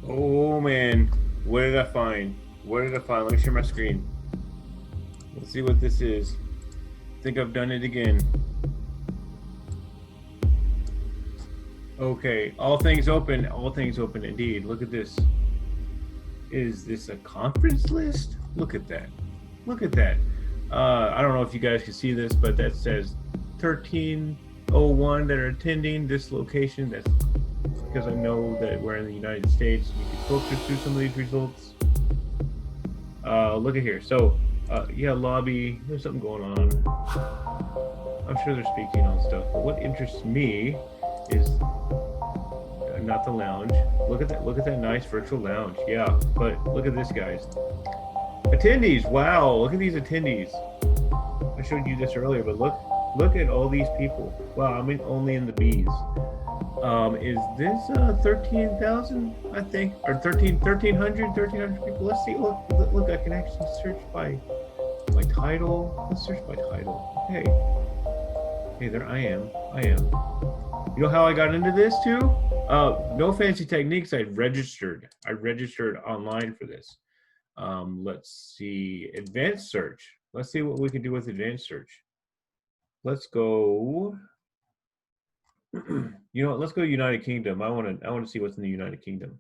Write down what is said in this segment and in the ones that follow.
Oh man, what did I find? What did I find? Let me share my screen. Let's see what this is. I think I've done it again. Okay, all things open indeed. Look at this. Is this a conference list? Look at that. Look at that. I don't know if you guys can see this, but that says 1301 that are attending this location. That's because I know that we're in the United States. You can filter through some of these results. Look at here. So, yeah, lobby. There's something going on. I'm sure they're speaking on stuff. But what interests me is not the lounge. Look at that. Look at that nice virtual lounge. Yeah, but look at this, guys. Attendees. Wow. Look at these attendees. I showed you this earlier, but look at all these people. Wow. I mean, only in the B's. Is this 13,000? I think, or 1,300 people. Let's see. Look. I can actually search by title. Let's search by title. Okay. Hey, there I am. You know how I got into this too? No fancy techniques. I registered online for this. Let's see, advanced search. Let's see what we can do with advanced search. Let's go. You know what? Let's go United Kingdom. I want to see what's in the United Kingdom.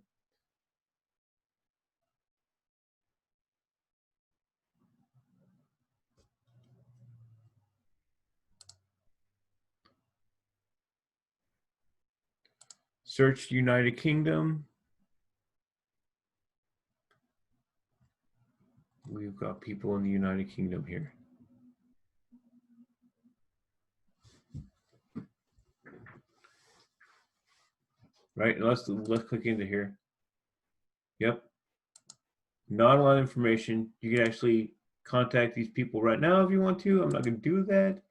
Search United Kingdom. We've got people in the United Kingdom here. Right, let's click into here. Yep. Not a lot of information. You can actually contact these people right now if you want to. I'm not going to do that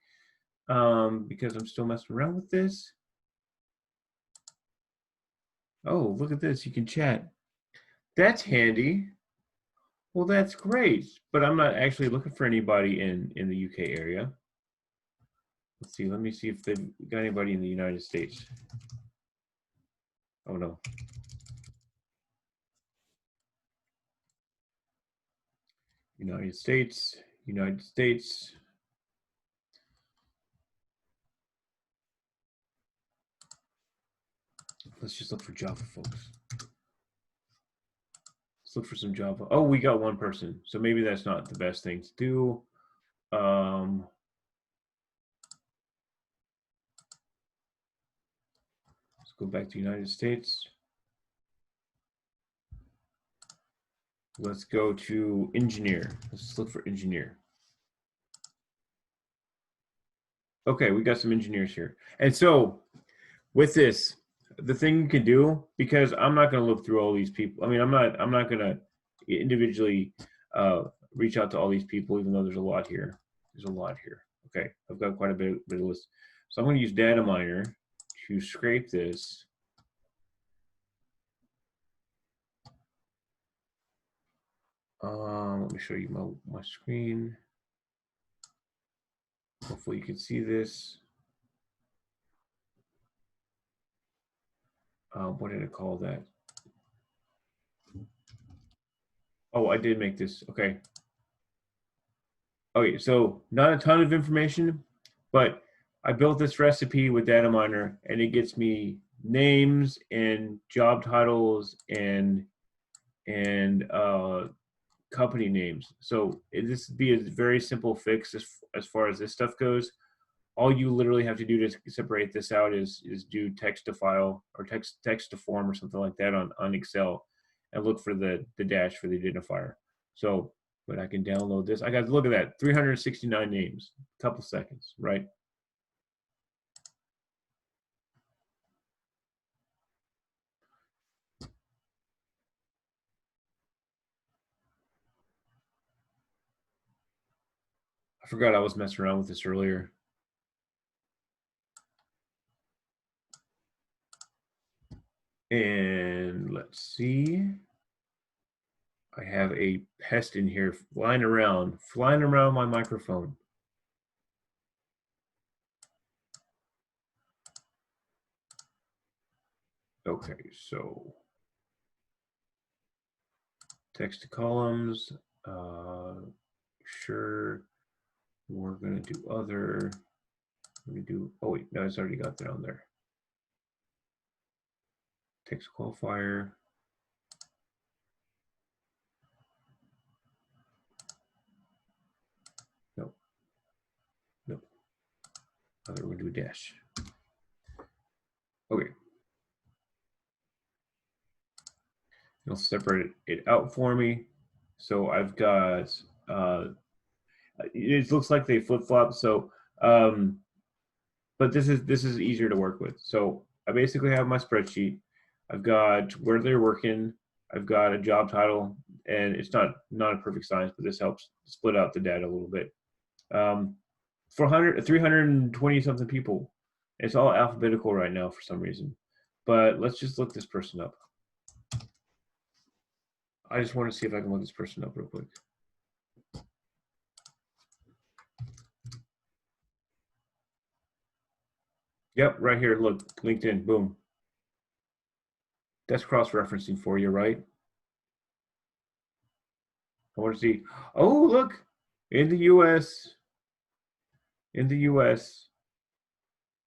because I'm still messing around with this. Oh, look at this. You can chat. That's handy. Well, that's great, but I'm not actually looking for anybody in the UK area. Let's see. Let me see if they've got anybody in the United States. Oh no. United States. Let's just look for Java folks. Let's look for some Java. Oh, we got one person. So maybe that's not the best thing to do. Let's go back to United States. Let's go to engineer. Let's look for engineer. Okay, we got some engineers here. And so with this, the thing you can do, because I'm not going to look through all these people. I mean, I'm not going to individually reach out to all these people, even though there's a lot here. There's a lot here. Okay, I've got quite a bit of list. So I'm going to use data miner to scrape this. Let me show you my screen. Hopefully you can see this. What did I call that? Oh, I did make this. Okay. Okay, so not a ton of information, but I built this recipe with data miner, and it gets me names and job titles and company names. So this would be a very simple fix as far as this stuff goes. All you literally have to do to separate this out is do text to file or text to form or something like that on Excel, and look for the dash for the identifier. So, but I can download this. I got, look at that, 369 names, a couple seconds, right? I forgot I was messing around with this earlier. And let's see. I have a pest in here flying around my microphone. Okay, so Text to columns. Sure. We're gonna do other. Let me do. Oh wait, no, it's already got that on there. Text qualifier. Nope. Nope. Other, we're gonna do a dash. Okay. It'll separate it out for me. So I've got. It looks like they flip flop. So, but this is easier to work with. So I basically have my spreadsheet. I've got where they're working. I've got a job title, and it's not a perfect science, but this helps split out the data a little bit. 320 something people. It's all alphabetical right now for some reason. But let's just look this person up. I just want to see if I can look this person up real quick. Yep, right here. Look, LinkedIn. Boom. That's cross-referencing for you, right? I want to see. Oh, look, in the U.S. In the U.S.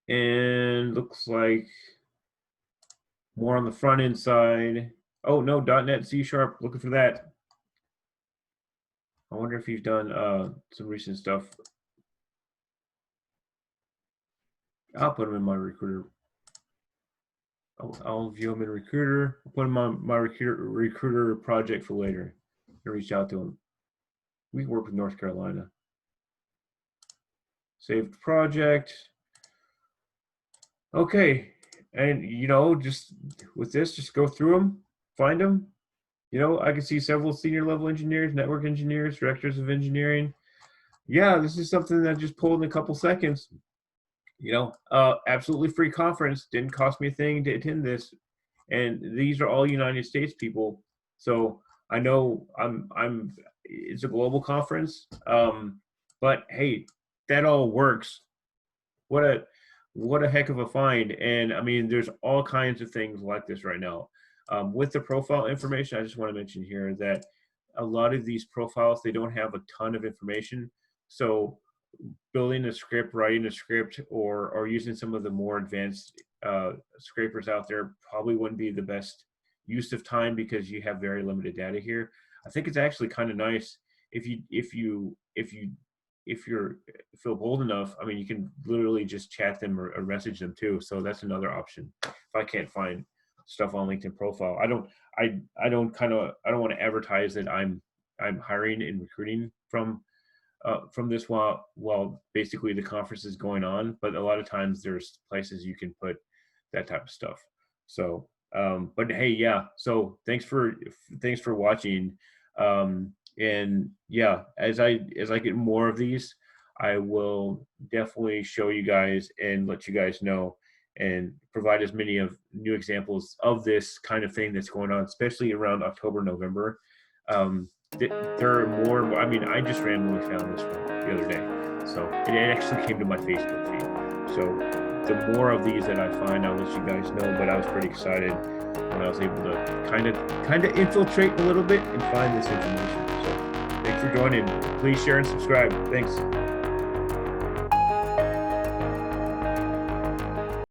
And looks like more on the front end side. Oh no, .NET C#. Looking for that. I wonder if he's done some recent stuff. I'll put him in my recruiter. I'll view him in recruiter. I'll put him on my recruiter project for later. And reach out to him. We work with North Carolina. Saved project. Okay, and you know, just with this, just go through them, find them. You know, I can see several senior level engineers, network engineers, directors of engineering. Yeah, this is something that just pulled in a couple seconds. You know, absolutely free conference, didn't cost me a thing to attend this, and these are all United States people. So I know it's a global conference, but hey, that all works. What a heck of a find. And I mean, there's all kinds of things like this right now. With the profile information, I just want to mention here that a lot of these profiles, they don't have a ton of information. So building a script, writing a script, or using some of the more advanced scrapers out there probably wouldn't be the best use of time because you have very limited data here. I think it's actually kind of nice if you feel bold enough. I mean, you can literally just chat them or message them too. So that's another option. If I can't find stuff on LinkedIn profile, I don't want to advertise that I'm hiring and recruiting from this while basically the conference is going on. But a lot of times there's places you can put that type of stuff. So, but hey, yeah. So thanks for watching. And yeah, as I get more of these, I will definitely show you guys and let you guys know and provide as many of new examples of this kind of thing that's going on, especially around October, November. There are more. I mean, I just randomly found this one the other day, so it actually came to my Facebook feed. So the more of these that I find, I'll let you guys know. But I was pretty excited when I was able to kind of infiltrate a little bit and find this information. So thanks for joining. Please share and subscribe. Thanks.